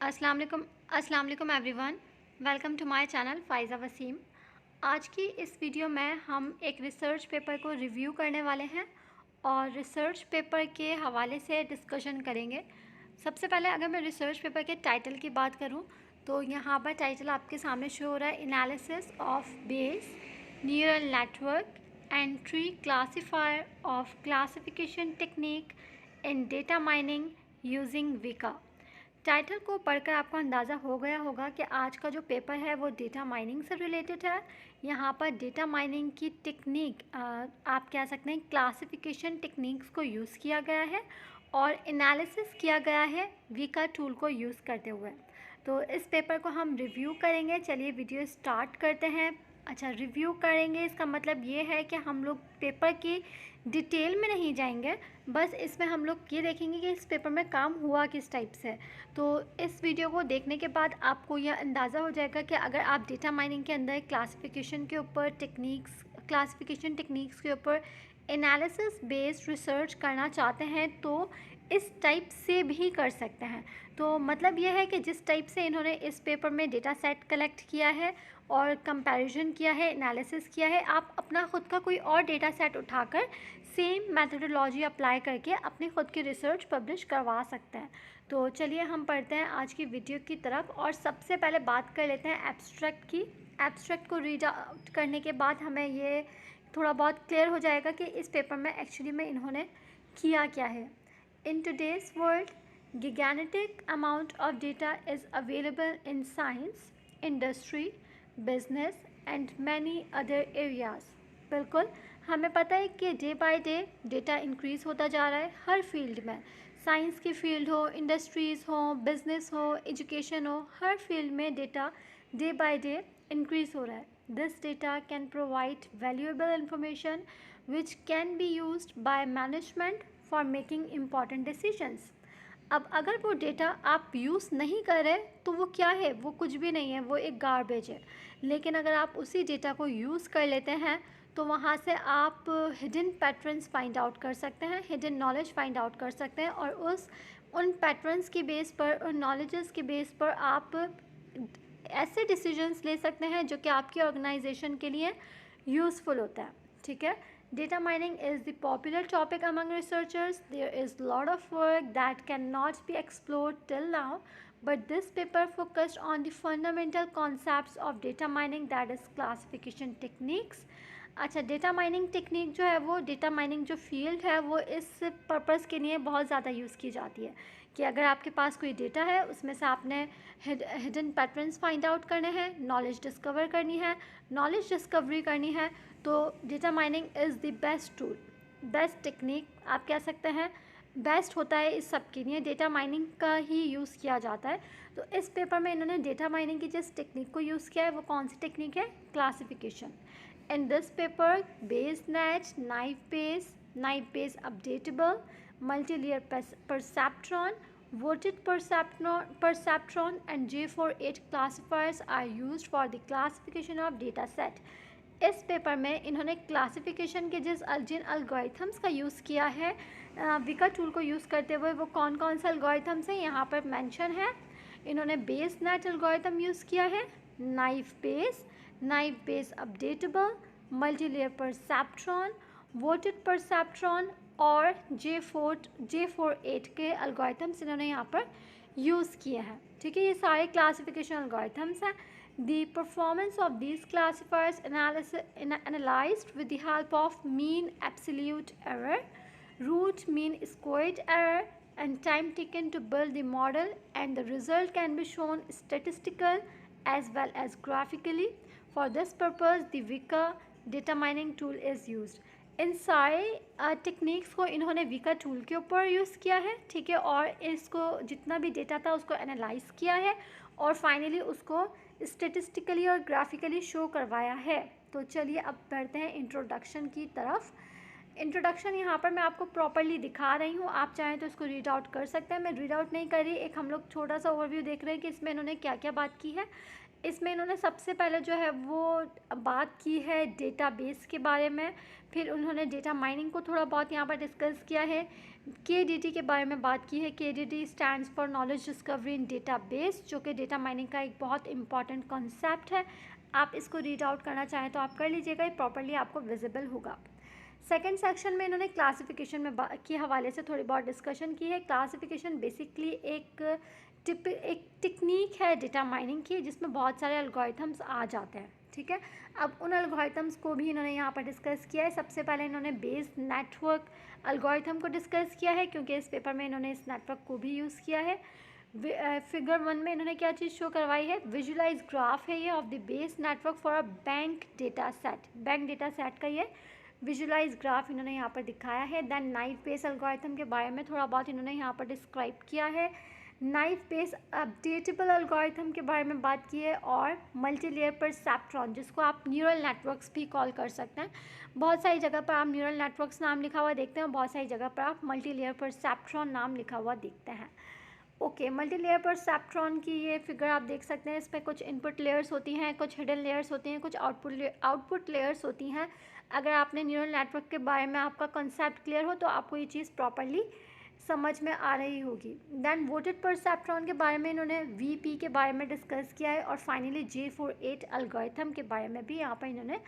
अस्सलाम वालेकुम everyone. Welcome to my channel Faiza Waseem. आज की इस वीडियो में हम एक रिसर्च पेपर को रिव्यू करने वाले हैं और रिसर्च पेपर के हवाले से डिस्कशन करेंगे। सबसे पहले अगर मैं रिसर्च पेपर के टाइटल की बात करूं तो यहाँ पर टाइटल आपके सामने शो हो रहा है, analysis of base neural network and tree classifier of classification technique in data mining using विका। टाइटल को पढ़कर आपको अंदाज़ा हो गया होगा कि आज का जो पेपर है वो डेटा माइनिंग से रिलेटेड है। यहाँ पर डेटा माइनिंग की टेक्निक आप कह सकते हैं क्लासिफिकेशन टेक्निक्स को यूज़ किया गया है और एनालिसिस किया गया है विका टूल को यूज़ करते हुए। तो इस पेपर को हम रिव्यू करेंगे। चलिए वीडियो स्टार्ट करते हैं। अच्छा, रिव्यू करेंगे इसका मतलब ये है कि हम लोग पेपर की डिटेल में नहीं जाएंगे, बस इसमें हम लोग ये देखेंगे कि इस पेपर में काम हुआ किस टाइप से। तो इस वीडियो को देखने के बाद आपको यह अंदाज़ा हो जाएगा कि अगर आप डेटा माइनिंग के अंदर क्लासिफिकेशन के ऊपर क्लासिफिकेशन टेक्निक्स के ऊपर एनालिसिस बेस्ड रिसर्च करना चाहते हैं तो इस टाइप से भी कर सकते हैं। तो मतलब यह है कि जिस टाइप से इन्होंने इस पेपर में डेटा सेट कलेक्ट किया है और कंपैरिजन किया है, एनालिसिस किया है, आप अपना ख़ुद का कोई और डेटा सेट उठाकर सेम मेथोडोलॉजी अप्लाई करके अपनी ख़ुद की रिसर्च पब्लिश करवा सकते हैं। तो चलिए हम पढ़ते हैं आज की वीडियो की तरफ और सबसे पहले बात कर लेते हैं एब्स्ट्रैक्ट की। एब्स्ट्रैक्ट को रीड आउट करने के बाद हमें ये थोड़ा बहुत क्लियर हो जाएगा कि इस पेपर में एक्चुअली में इन्होंने किया क्या है। In today's world, gigantic amount of data is available in science, industry, business and many other areas. बिल्कुल हमें पता है कि day by day data increase होता जा रहा है हर फील्ड में। साइंस की फील्ड हो, इंडस्ट्रीज़ हो, बिजनेस हो, एजुकेशन हो, हर फील्ड में data day by day increase हो रहा है। This data can provide valuable information which can be used by management for making important decisions. अब अगर वो डेटा आप यूज़ नहीं कर रहे तो वो क्या है, वो कुछ भी नहीं है, वो एक गार्बेज है। लेकिन अगर आप उसी डेटा को यूज़ कर लेते हैं तो वहाँ से आप हिडन पैटर्न्स फाइंड आउट कर सकते हैं, हिडन नॉलेज फाइंड आउट कर सकते हैं और उन पैटर्न्स की बेस पर, उन नॉलेजेस की बेस पर आप ऐसे डिसीजंस ले सकते हैं जो कि आपकी ऑर्गेनाइजेशन के लिए यूज़फुल होता है। ठीक है। Data mining is the popular topic among researchers. There is a lot of work that cannot be explored till now, but this paper focused on the fundamental concepts of data mining, that is classification techniques. अच्छा, data mining technique जो है वो data mining जो field है वो इस purpose के लिए बहुत ज़्यादा यूज़ की जाती है कि अगर आपके पास कोई डेटा है उसमें से आपने हिडन पैटर्न्स फाइंड आउट करने हैं, नॉलेज डिस्कवर करनी है, नॉलेज डिस्कवरी करनी है, तो data mining is the best tool, best technique आप कह सकते हैं, बेस्ट होता है इस सब के लिए। डेटा माइनिंग का ही यूज़ किया जाता है। तो इस पेपर में इन्होंने डेटा माइनिंग की जिस टेक्निक को यूज़ किया है वो कौन सी टेक्निक है? Classification. In this paper, BaseNet, knife-base updatable, multi-layer perceptron, voted perceptron and J48 classifiers are used for the classification of data set. इस पेपर में इन्होंने क्लासिफिकेशन के जिन अलगोरिथम्स का यूज़ किया है विका टूल को यूज़ करते हुए, वो कौन कौन से अलगोरिथम्स हैं यहाँ पर मेंशन है। इन्होंने बेसनेट अलगोरिथम यूज़ किया है, knife base updatable, multilayer perceptron, voted perceptron और J48 के अलगोरिथम्स इन्होंने यहाँ पर यूज़ किए हैं। ठीक है, ये सारे क्लासिफिकेशन अलगोरिथम्स हैं। The performance of these classifiers analyzed with the help of mean absolute error, root mean squared error and time taken to build the model, and the result can be shown statistical as well as graphically. For this purpose the Weka data mining tool is used. इन सारे techniques को इन्होंने विका tool के ऊपर use किया है। ठीक है, और इसको जितना भी डेटा था उसको एनालाइज किया है और फाइनली उसको स्टेटिस्टिकली और ग्राफिकली शो करवाया है। तो चलिए अब बढ़ते हैं इंट्रोडक्शन की तरफ। इंट्रोडक्शन यहाँ पर मैं आपको प्रॉपरली दिखा रही हूँ, आप चाहें तो इसको रीड आउट कर सकते हैं। मैं रीड आउट नहीं कर रही, एक हम लोग छोटा सा ओवरव्यू देख रहे हैं कि इसमें इन्होंने क्या क्या बात की है। इसमें इन्होंने सबसे पहले जो है वो बात की है डेटाबेस के बारे में, फिर उन्होंने डेटा माइनिंग को थोड़ा बहुत यहाँ पर डिस्कस किया है, KDD के बारे में बात की है। KDD stands for knowledge discovery in database, जो कि डेटा माइनिंग का एक बहुत इंपॉर्टेंट कॉन्सेप्ट है। आप इसको रीड आउट करना चाहें तो आप कर लीजिएगा, ये प्रॉपरली आपको विजिबल होगा। सेकेंड सेक्शन में इन्होंने क्लासिफिकेशन में के हवाले से थोड़ी बहुत डिस्कशन की है। क्लासिफिकेशन बेसिकली एक टेक्निक है डेटा माइनिंग की, जिसमें बहुत सारे एल्गोरिथम्स आ जाते हैं, ठीक है। अब उन एल्गोरिथम्स को भी इन्होंने यहाँ पर डिस्कस किया है। सबसे पहले इन्होंने बेस नेटवर्क एल्गोरिथम को डिस्कस किया है, क्योंकि इस पेपर में इन्होंने इस नेटवर्क को भी यूज़ किया है। फिगर 1 में इन्होंने क्या चीज़ शो करवाई है, विजुलाइज ग्राफ है ये of the base network for a bank data set. Bank data set का ये विजुलाइज ग्राफ इन्होंने यहाँ पर दिखाया है। देन नाइफ बेस एल्गोरिथम के बारे में थोड़ा बहुत इन्होंने यहाँ पर डिस्क्राइब किया है। नाइफ बेस अपडेटेबल एल्गोरिथम के बारे में बात की है, और मल्टी लेयर परसेप्ट्रॉन, जिसको आप न्यूरल नेटवर्क्स भी कॉल कर सकते हैं। बहुत सारी जगह पर आप न्यूरल नेटवर्क्स नाम लिखा हुआ देखते हैं, बहुत सारी जगह पर आप मल्टी लेयर परसेप्ट्रॉन नाम लिखा हुआ देखते हैं। ओके, मल्टी लेयर परसेप्ट्रॉन की ये फिगर आप देख सकते हैं। इसमें कुछ इनपुट लेयर्स होती हैं, कुछ हिडन लेयर्स होती हैं, कुछ आउटपुट लेयर्स होती हैं। अगर आपने न्यूरल नेटवर्क के बारे में आपका कॉन्सेप्ट क्लियर हो तो आपको ये चीज़ प्रॉपरली समझ में आ रही होगी। देन वोटेड परसेप्ट्रॉन के बारे में इन्होंने VP के बारे में डिस्कस किया है, और फाइनली J48 एल्गोरिथम के बारे में भी यहाँ पर इन्होंने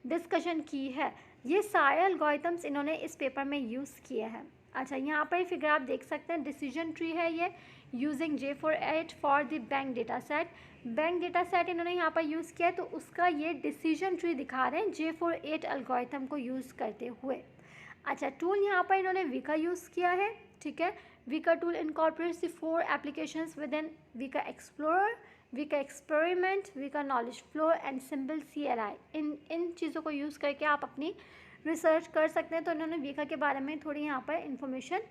डिस्कशन की है। ये सारे एल्गोरिथम्स इन्होंने इस पेपर में यूज़ किए हैं। अच्छा, यहाँ पर फिगर आप देख सकते हैं, डिसीजन ट्री है ये, using J48 for the bank data set. Bank data set इन्होंने यहाँ पर यूज़ किया है, तो उसका ये डिसीजन ट्री दिखा रहे हैं J48 एल्गोरिथम को यूज़ करते हुए। अच्छा, टूल यहाँ पर इन्होंने वीका यूज़ किया है, ठीक है। Weka tool incorporates the 4 applications with in Weka explorer, Weka experiment, Weka knowledge flow and simple CLI। इन चीज़ों को यूज़ करके आप अपनी रिसर्च कर सकते हैं। तो इन्होंने वीका के बारे में थोड़ी यहाँ पर इंफॉर्मेशन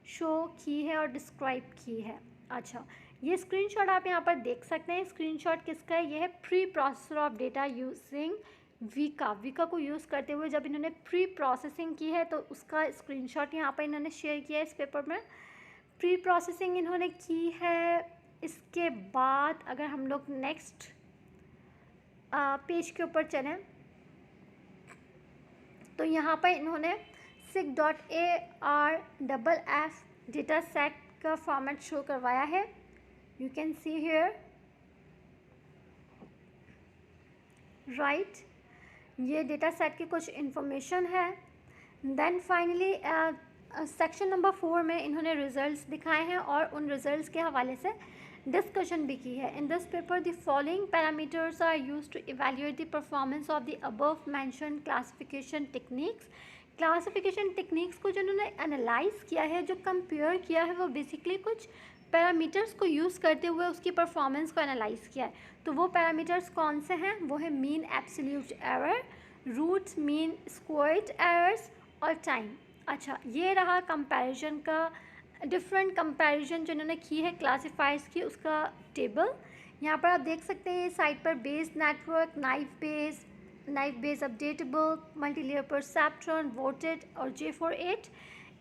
शो की है और डिस्क्राइब की है। अच्छा, ये स्क्रीनशॉट आप यहाँ पर देख सकते हैं। स्क्रीनशॉट किसका है, ये है pre processor of data using Weka को यूज़ करते हुए जब इन्होंने प्री प्रोसेसिंग की है, तो उसका स्क्रीनशॉट यहाँ पर इन्होंने शेयर किया है इस पेपर में। प्री प्रोसेसिंग इन्होंने की है। इसके बाद अगर हम लोग नेक्स्ट पेज के ऊपर चलें, तो यहाँ पर इन्होंने SIG.ARFF डेटा सेट का फॉर्मेट शो करवाया है। You can see here, right. ये डेटा सेट की कुछ इन्फॉर्मेशन है। देन फाइनली सेक्शन नंबर 4 में इन्होंने रिजल्ट्स दिखाए हैं, और उन रिजल्ट्स के हवाले से डिस्कशन भी की है। In this paper the following parameters are used to evaluate the performance of the above mentioned classification techniques. Classification techniques को जो उन्होंने एनालाइज किया है, जो कंपेयर किया है, वो बेसिकली कुछ पैरामीटर्स को यूज़ करते हुए उसकी परफॉर्मेंस को एनालाइज किया है। तो वो पैरामीटर्स कौन से हैं, वो है mean absolute error, root mean squared errors और टाइम। अच्छा, ये रहा कंपैरिजन का, डिफरेंट कंपैरिजन जो इन्होंने की है क्लासीफायर्स की, उसका टेबल यहाँ पर आप देख सकते हैं। साइट पर base network, knife base updatable, multi layer perceptron, voted और J48,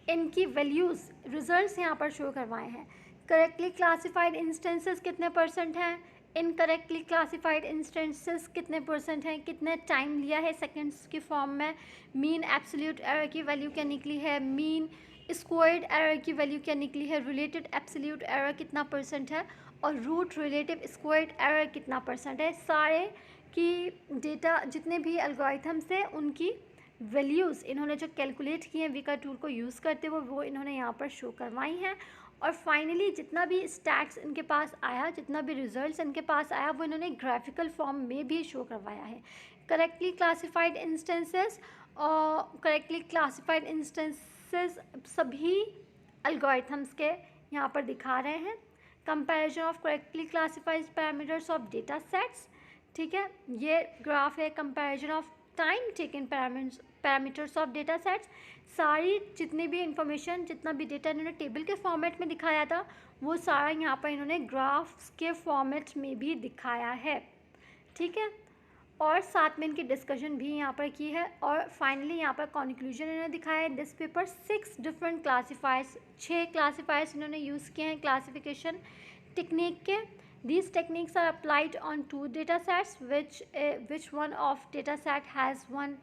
इनकी वैल्यूज़ रिजल्ट्स यहाँ पर शो करवाए हैं। करेक्टली क्लासिफाइड इंस्टेंसेस कितने % हैं, इनकरेक्टली क्लासिफाइड इंस्टेंसेस कितने % हैं, कितने टाइम लिया है सेकेंड्स की फॉर्म में, मीन एब्सोल्यूट एरर की वैल्यू क्या निकली है, मीन स्क्वायर्ड एरर की वैल्यू क्या निकली है, रिलेटेड एब्सोल्यूट एरर कितना % है, और रूट रिलेटिव स्क्वायर्ड एरर कितना % है। सारे की डेटा जितने भी एल्गोरिथम्स हैं उनकी वैल्यूज़ इन्होंने जो कैलकुलेट किए हैं वीका टूल को यूज़ करते हुए, वो इन्होंने यहाँ पर शो करवाई हैं। और फाइनली जितना भी स्टैट्स इनके पास आया, जितना भी रिजल्ट्स इनके पास आया, वो इन्होंने ग्राफिकल फॉर्म में भी शो करवाया है। करेक्टली क्लासिफाइड इंस्टेंसेस और करेक्टली क्लासिफाइड इंस्टेंसेस सभी एल्गोरिथम्स के यहाँ पर दिखा रहे हैं। Comparison of correctly classified parameters of data sets, ठीक है। ये ग्राफ है comparison of time taken parameters of data sets. सारी जितनी भी इंफॉर्मेशन, जितना भी डेटा इन्होंने टेबल के फॉर्मेट में दिखाया था, वो सारा यहाँ पर इन्होंने ग्राफ्स के फॉर्मेट में भी दिखाया है, ठीक है। और साथ में इनकी डिस्कशन भी यहाँ पर की है। और फाइनली यहाँ पर कंक्लूजन इन्होंने दिखाया है। This paper 6 different classifiers, 6 classifiers इन्होंने यूज़ किए हैं क्लासिफिकेशन टेक्निक के। These techniques are applied on 2 data sets, which one of data set has one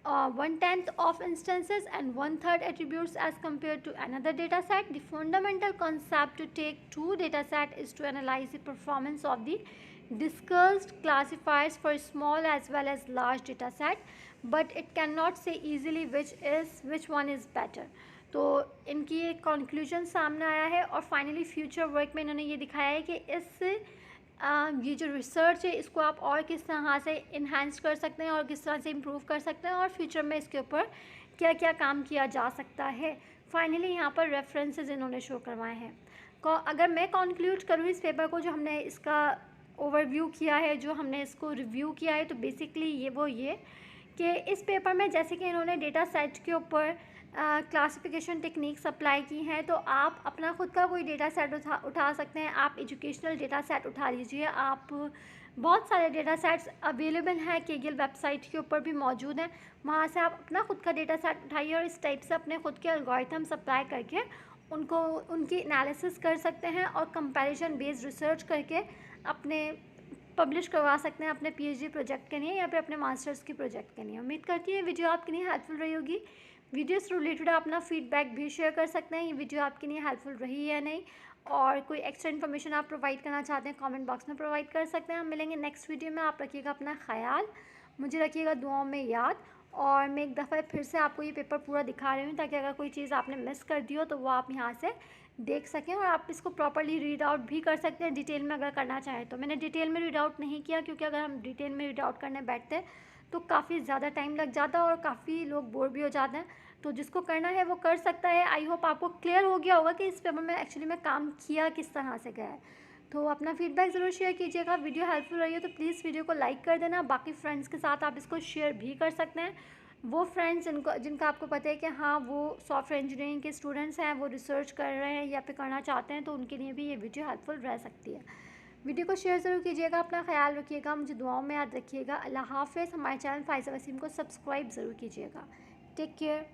1/10 of instances and 1/3 attributes as compared to another data set. The fundamental concept to take two data set is to analyze the performance of the discussed classifiers for small as well as large data set, but it cannot say easily which one is better. तो इनकी एक conclusion सामने आया है और finally future work में इन्होंने ये दिखाया है कि इस ये जो रिसर्च है इसको आप और किस तरह से इन्हांस कर सकते हैं और किस तरह से इम्प्रूव कर सकते हैं और फ्यूचर में इसके ऊपर क्या क्या काम किया जा सकता है. फाइनली यहाँ पर रेफरेंसेस इन्होंने शो करवाए हैं. अगर मैं कंक्लूड करूँ इस पेपर को, जो हमने इसका ओवरव्यू किया है, जो हमने इसको रिव्यू किया है, तो बेसिकली ये कि इस पेपर में जैसे कि इन्होंने डेटा सेट के ऊपर क्लासिफिकेशन टेक्निक्स अप्लाई की हैं, तो आप अपना खुद का कोई डेटा सेट उठा सकते हैं. आप एजुकेशनल डेटा सेट उठा लीजिए. आप बहुत सारे डेटा सेट्स अवेलेबल हैं, केगल वेबसाइट के ऊपर भी मौजूद हैं. वहाँ से आप अपना खुद का डेटा सेट उठाइए और इस टाइप से अपने खुद के एल्गोरिथम्स अप्लाई करके उनकी एनालिसिस कर सकते हैं और कंपैरिजन बेस्ड रिसर्च करके अपने पब्लिश करवा सकते हैं अपने पीएचडी प्रोजेक्ट के लिए या फिर अपने मास्टर्स के प्रोजेक्ट के लिए. उम्मीद करती है वीडियो आपके लिए हेल्पफुल रही होगी. वीडियो से रिलेटेड आप अपना फीडबैक भी शेयर कर सकते हैं. ये वीडियो आपके लिए हेल्पफुल रही है या नहीं, और कोई एक्स्ट्रा इन्फॉर्मेशन आप प्रोवाइड करना चाहते हैं, कमेंट बॉक्स में प्रोवाइड कर सकते हैं. हम मिलेंगे नेक्स्ट वीडियो में. आप रखिएगा अपना ख्याल, मुझे रखिएगा दुआओं में याद. और मैं एक दफ़ा फिर से आपको ये पेपर पूरा दिखा रही हूँ ताकि अगर कोई चीज़ आपने मिस कर दी हो तो वो आप यहाँ से देख सकें और आप इसको प्रॉपर्ली रीड आउट भी कर सकते हैं डिटेल में अगर करना चाहें तो. मैंने डिटेल में रीड आउट नहीं किया क्योंकि अगर हम डिटेल में रीड आउट करने बैठते हैं तो काफ़ी ज़्यादा टाइम लग जाता है और काफ़ी लोग बोर भी हो जाते हैं. तो जिसको करना है वो कर सकता है. आई होप आपको क्लियर हो गया होगा कि इस पेपर में एक्चुअली में काम किया किस तरह से गया है. तो अपना फीडबैक ज़रूर शेयर कीजिएगा. वीडियो हेल्पफुल रही हो तो प्लीज़ वीडियो को लाइक कर देना. बाकी फ्रेंड्स के साथ आप इसको शेयर भी कर सकते हैं. वो फ्रेंड्स जिनका आपको पता है कि हाँ वो सॉफ्टवेयर इंजीनियरिंग के स्टूडेंट्स हैं, वो रिसर्च कर रहे हैं या फिर करना चाहते हैं, तो उनके लिए भी ये वीडियो हेल्पफुल रह सकती है. वीडियो को शेयर ज़रूर कीजिएगा. अपना ख्याल रखिएगा, मुझे दुआओं में याद रखिएगा. अल्लाह हाफ़िज़. हमारे चैनल फ़ाइज़ा वसीम को सब्सक्राइब ज़रूर कीजिएगा. Take care.